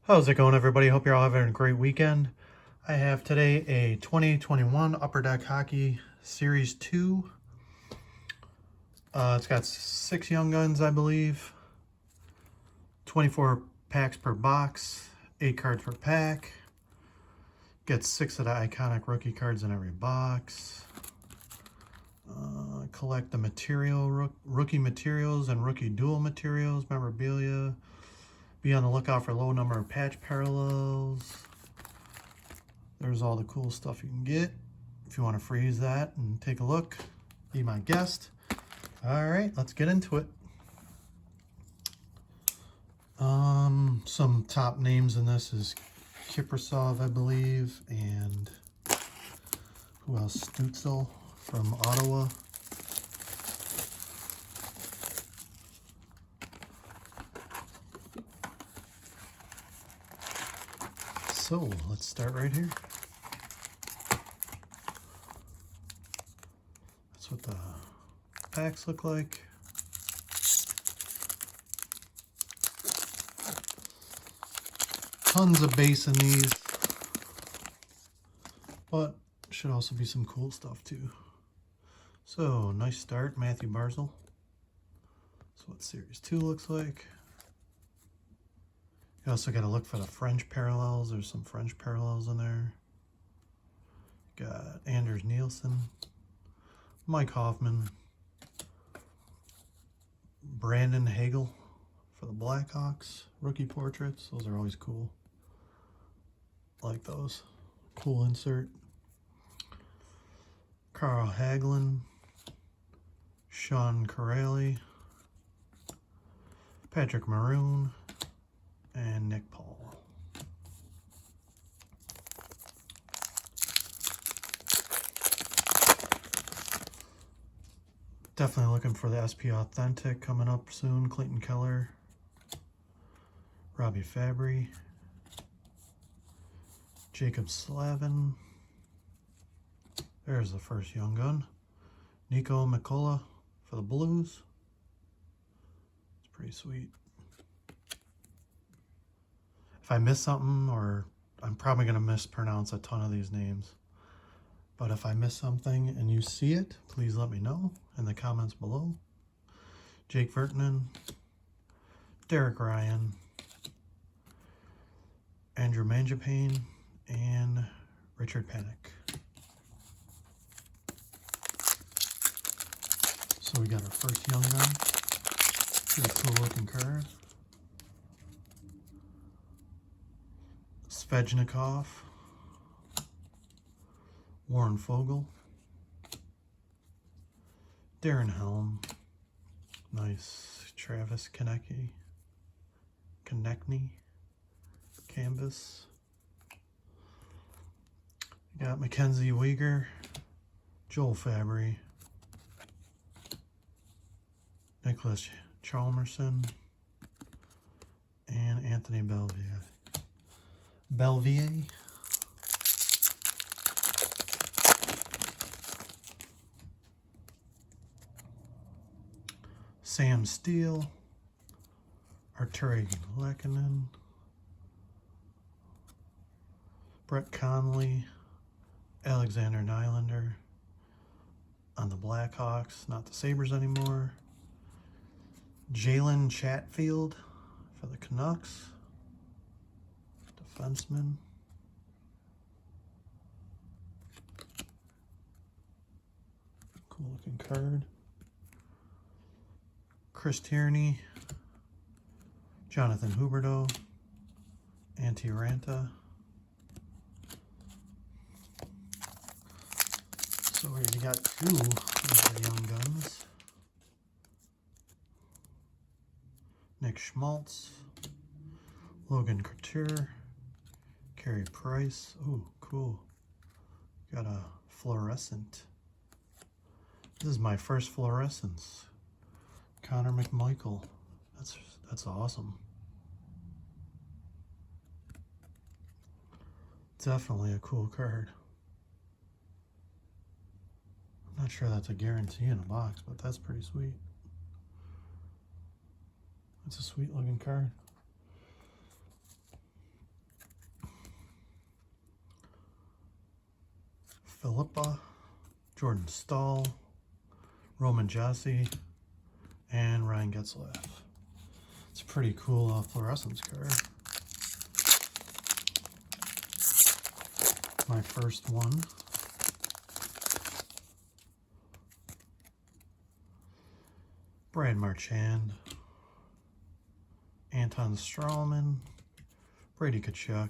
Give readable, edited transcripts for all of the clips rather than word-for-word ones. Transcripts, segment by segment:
How's it going, everybody? Hope you're all having a great weekend. I have today a 2021 Upper Deck Hockey Series 2. It's got 6 Young Guns, I believe. 24 packs per box, 8 cards per pack. Gets 6 of the iconic rookie cards in every box. Collect the rookie materials and rookie dual materials, memorabilia. Be on the lookout for a low number of patch parallels. There's all the cool stuff you can get. If you want to freeze that and take a look, be my guest. All right, let's get into it. Some top names in this is Kiprasov, I believe, and who else? Stutzel from Ottawa. So let's start right here. That's what the packs look like. Tons of base in these, but should also be some cool stuff too. So nice start, Matthew Barzal. That's what Series 2 looks like. You also got to look for the French parallels. There's some French parallels in there. Got Anders Nielsen, Mike Hoffman, Brandon Hagel for the Blackhawks. Rookie portraits. Those are always cool. Like those. Cool insert. Carl Hagelin, Sean Corrali, Patrick Maroon, and Nick Paul. Definitely looking for the SP Authentic coming up soon. Clayton Keller, Robbie Fabry, Jacob Slavin. There's the first Young Gun. Nico Mikola for the Blues. It's pretty sweet. If I miss something, or I'm probably going to mispronounce a ton of these names, but if I miss something and you see it, please let me know in the comments below. Jake Vertanen, Derek Ryan, Andrew Mangiapane, and Richard Panik. So we got our first Young Gun. Pretty cool looking card. Svechnikov, Warren Fogle, Darren Helm, nice Travis Konecny, Canvas. Got Mackenzie Weegar, Joel Fabry, Nicholas Chalmerson, and Anthony Belvier. Sam Steele, Arturi Lehkonen, Brett Conley, Alexander Nylander on the Blackhawks, not the Sabres anymore. Jalen Chatfield for the Canucks, defenseman. Cool looking card. Chris Tierney, Jonathan Huberdeau, Antti Ranta. So we already got 2 of the Young Guns. Nick Schmaltz, Logan Couture, Carey Price. Oh, cool. Got a fluorescent. This is my first fluorescence. Connor McMichael. That's awesome. Definitely a cool card. I'm not sure that's a guarantee in a box, but that's pretty sweet. It's a sweet looking card. Philippa, Jordan Stahl, Roman Jossi, and Ryan Getzlaff. It's a pretty cool fluorescence card. My first one. Brad Marchand, Anton Strawman, Brady Kachuk,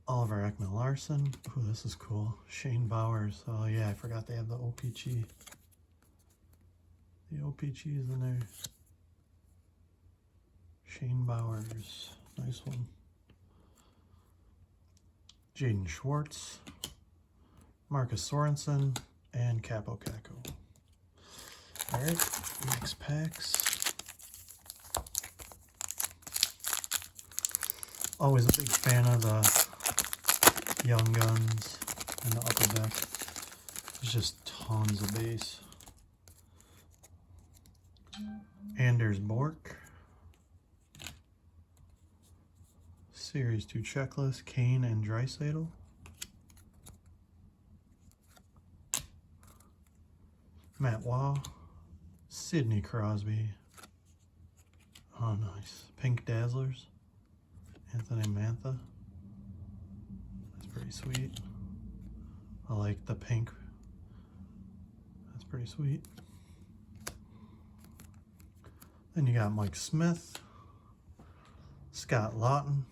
Oliver Ekman-Larsson. Ooh, this is cool. Shane Bowers. Oh yeah, I forgot they have the OPG. The OPG is in there. Shane Bowers. Nice one. Jaden Schwartz, Marcus Sorensen, and Capo Caco. Alright, next packs. Always a big fan of the Young Guns and the Upperdeck. There's just tons of base. Anders Bork. Series 2 checklist, Kane and Draisaitl. Matt Waugh. Sidney Crosby. Oh, nice. Pink Dazzlers. Anthony Mantha. That's pretty sweet. I like the pink. That's pretty sweet. Then you got Mike Smith, Scott Lawton,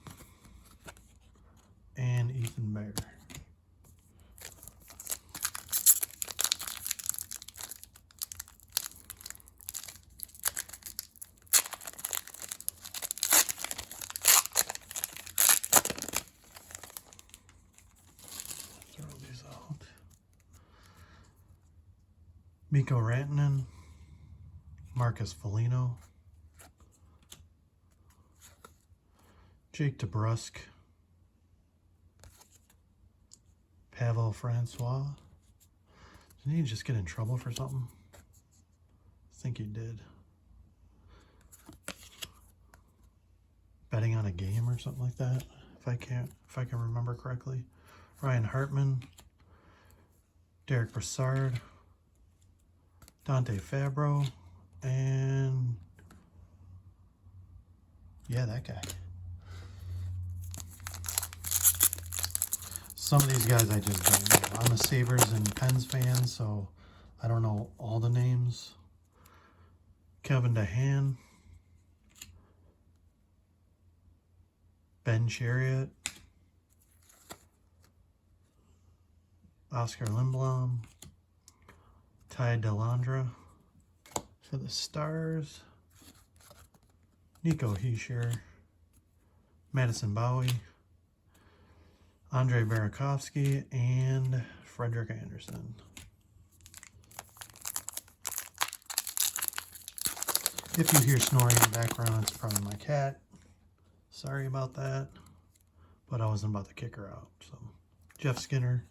and Ethan Bear. Throw these out. Mikko Rantanen, Marcus Foligno, Jake DeBrusk, Pavel Francois. Didn't he just get in trouble for something? I think he did. Betting on a game or something like that, if I can remember correctly. Ryan Hartman, Derek Brassard, Dante Fabro, and yeah, that guy. Some of these guys I just don't know. I'm a Sabres and Pens fan, so I don't know all the names. Kevin DeHaan, Ben Chariot, Oscar Lindblom, Ty Dellandra for the Stars, Nico Hischier, Madison Bowie, Andre Burakovsky, and Frederick Anderson. If you hear snoring in the background, it's probably my cat. Sorry about that, but I wasn't about to kick her out. So, Jeff Skinner,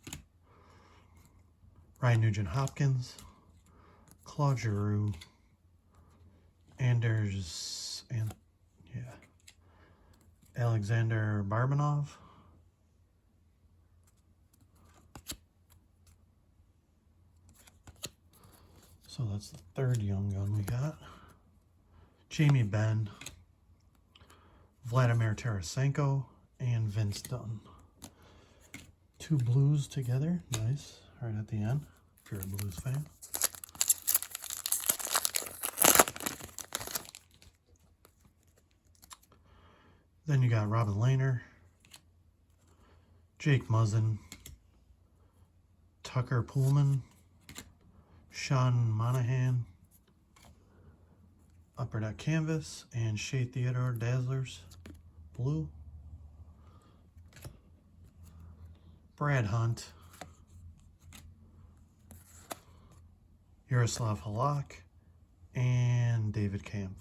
Ryan Nugent-Hopkins, Claude Giroux, Alexander Barbanov, so that's the third young gun we got. Jamie Benn, Vladimir Tarasenko, and Vince Dunn. Two blues together, nice, right at the end, if you're a Blues fan. Then you got Robin Lehner, Jake Muzzin, Tucker Pullman, Sean Monahan, Upperdeck Canvas, and Shea Theodore Dazzlers, blue. Brad Hunt, Yaroslav Halak, and David Kampf.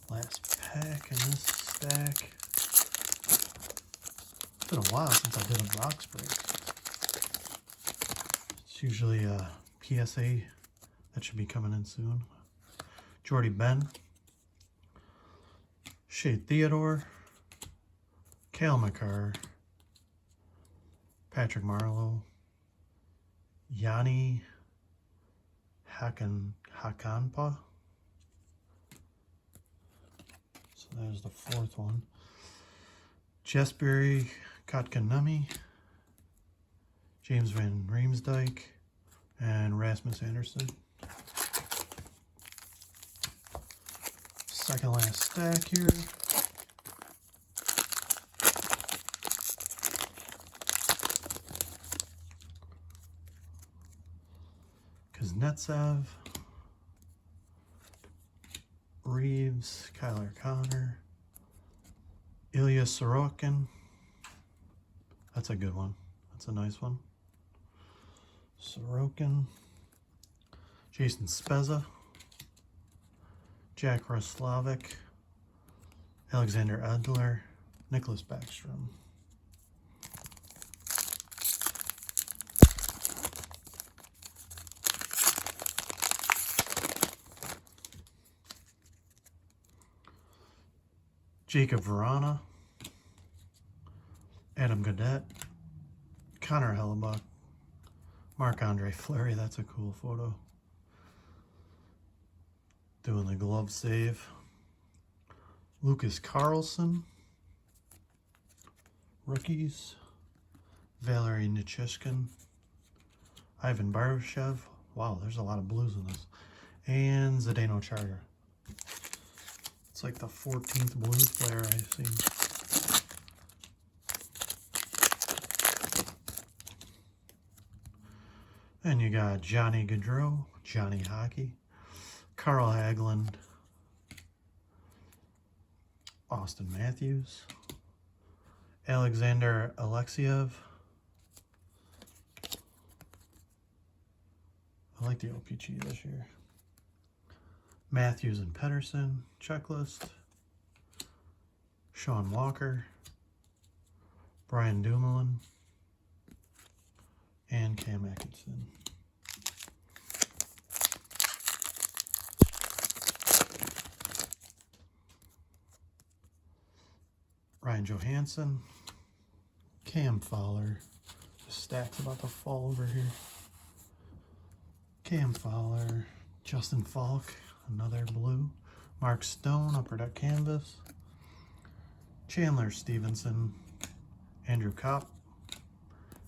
Last pack in this stack. It's been a while since I did a box break. It's usually a PSA that should be coming in soon. Jordy Ben, Shea Theodore, Cale Makar, Patrick Marleau, Yanni Hakanpää. So there's the fourth one. Jesperi Kotkaniemi, James Van Riemsdyk, and Rasmus Anderson. Second last stack here. Kuznetsov, Reeves, Kyler Connor, Ilya Sorokin. That's a good one. That's a nice one. Sorokin, Jason Spezza, Jack Roslovic, Alexander Edler, Nicholas Backstrom. Jacob Verana, Adam Gaudette, Connor Hellebuck, Marc-Andre Fleury. That's a cool photo. Doing the glove save. Lucas Carlson, rookies. Valery Nichushkin, Ivan Barbashev. Wow, there's a lot of blues in this. And Zdeno Chara. It's like the 14th blues player I've seen. And you got Johnny Gaudreau, Johnny Hockey, Carl Hagelin, Austin Matthews, Alexander Alexiev. I like the OPG this year. Matthews and Pedersen, checklist. Sean Walker, Brian Dumoulin, and Cam Atkinson. Ryan Johansson, Cam Fowler. The stack's about to fall over here. Cam Fowler, Justin Falk, another blue. Mark Stone, Upper Deck Canvas. Chandler Stevenson, Andrew Kopp,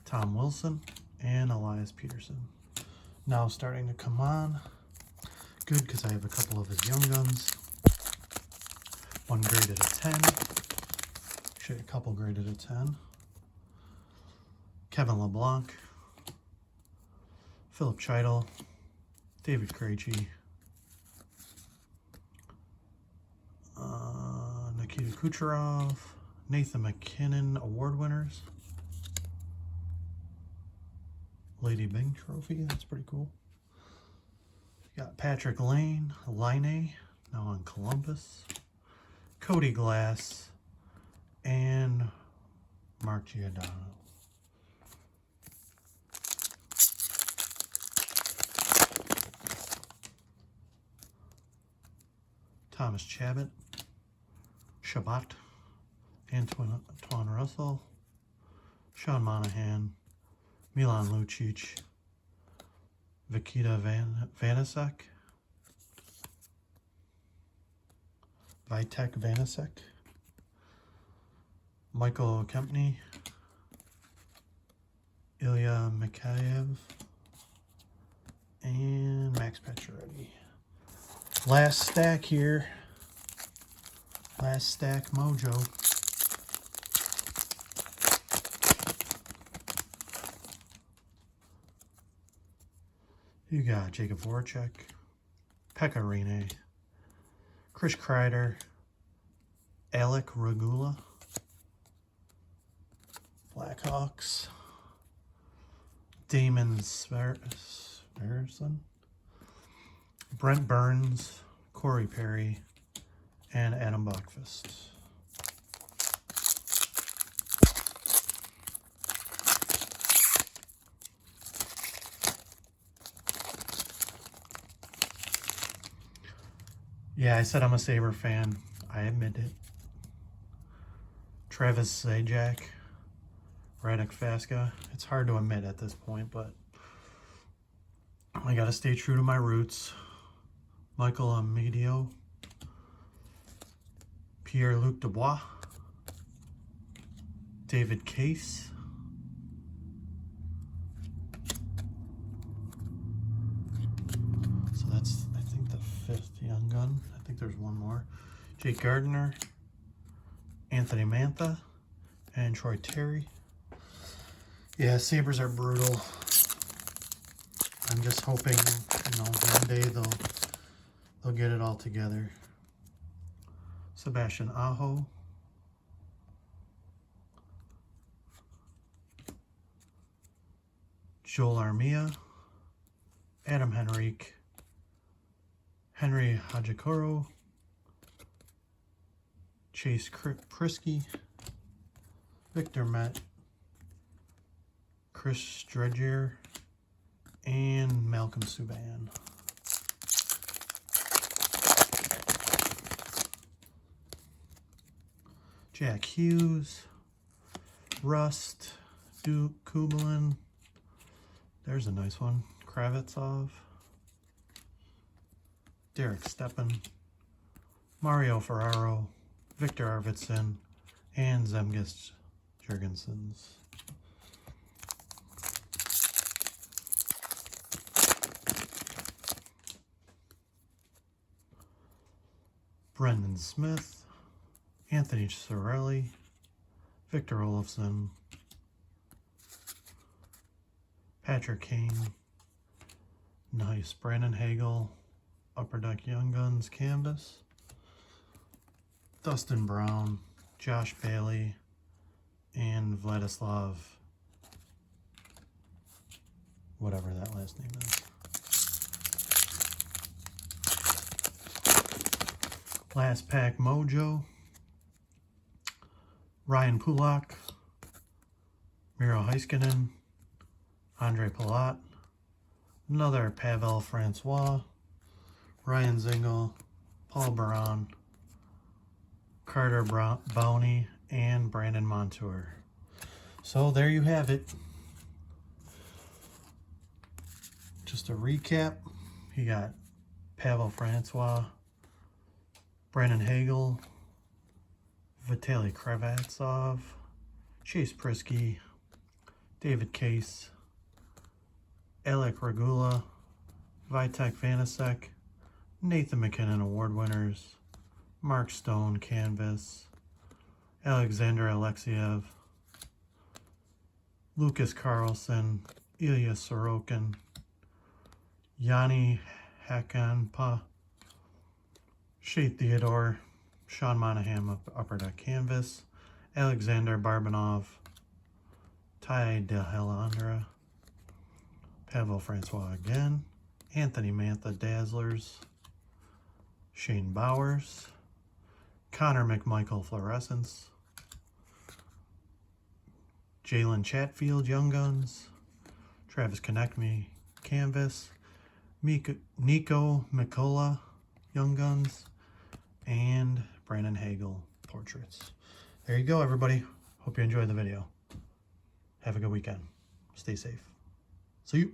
Tom Wilson, and Elias Peterson. Now starting to come on. Good, because I have a couple of his young guns. One graded a 10. Actually, a couple graded a 10. Kevin LeBlanc, Philip Cheidel, David Krejci, Nikita Kucherov, Nathan McKinnon award winners. Lady Byng trophy, that's pretty cool. Got Patrick Line, now on Columbus. Cody Glass, and Mark Giordano. Thomas Chabot, Antoine Russell, Sean Monahan, Milan Lucic, Vikita Vanasek, Vitek Vanasek, Michael Kempney, Ilya Mikheyev, and Max Pacioretty. Last stack here. Last stack mojo. You got Jacob Voracek, Pekka Rinne, Chris Kreider, Alec Regula, Blackhawks, Damon Sverson, Brent Burns, Corey Perry, and Adam Bachfist. Yeah, I said I'm a Sabre fan. I admit it. Travis Zajac, Radek Fasca. It's hard to admit at this point, but I gotta stay true to my roots. Michael Amedio. Pierre-Luc Dubois. David Case. So that's, I think, the 5th Young Gun. I think there's one more. Jake Gardner. Anthony Mantha. And Troy Terry. Yeah, Sabres are brutal. I'm just hoping, you know, one day they'll get it all together. Sebastian Aho. Joel Armia. Adam Henrique. Henry Hajikoro. Chase Prisky. Victor Met. Chris Dredger. And Malcolm Subban. Jack Hughes. Rust. Duke Kublin. There's a nice one. Kravitsov. Derek Stepan. Mario Ferraro. Victor Arvidsson. And Zemgus Jurgensons. Brendan Smith, Anthony Cirelli, Victor Olofsson, Patrick Kane, nice, Brandon Hagel, Upperdeck Young Guns canvas, Dustin Brown, Josh Bailey, and Vladislav, whatever that last name is. Last pack Mojo, Ryan Pulak, Miro Heiskanen, Andre Palat, another Pavel Francois, Ryan Zingle, Paul Baron, Carter Bowney, and Brandon Montour. So there you have it. Just a recap, you got Pavel Francois, Brandon Hagel, Vitaly Kravtsov, Chase Prisky, David Case, Alec Regula, Vitek Vanasek, Nathan McKinnon Award winners, Mark Stone Canvas, Alexander Alexiev, Lucas Carlson, Ilya Sorokin, Yanni Hakanpa, Shea Theodore, Sean Monahan Upperdeck Canvas, Alexander Barbanov, Ty DeHelandra, Pavel Francois again, Anthony Mantha Dazzlers, Shane Bowers, Connor McMichael Fluorescence, Jalen Chatfield Young Guns, Travis Konechny Canvas, Nico Mikola Young Guns, and Brandon Hagel Portraits. There you go, everybody. Hope you enjoyed the video. Have a good weekend. Stay safe. See you.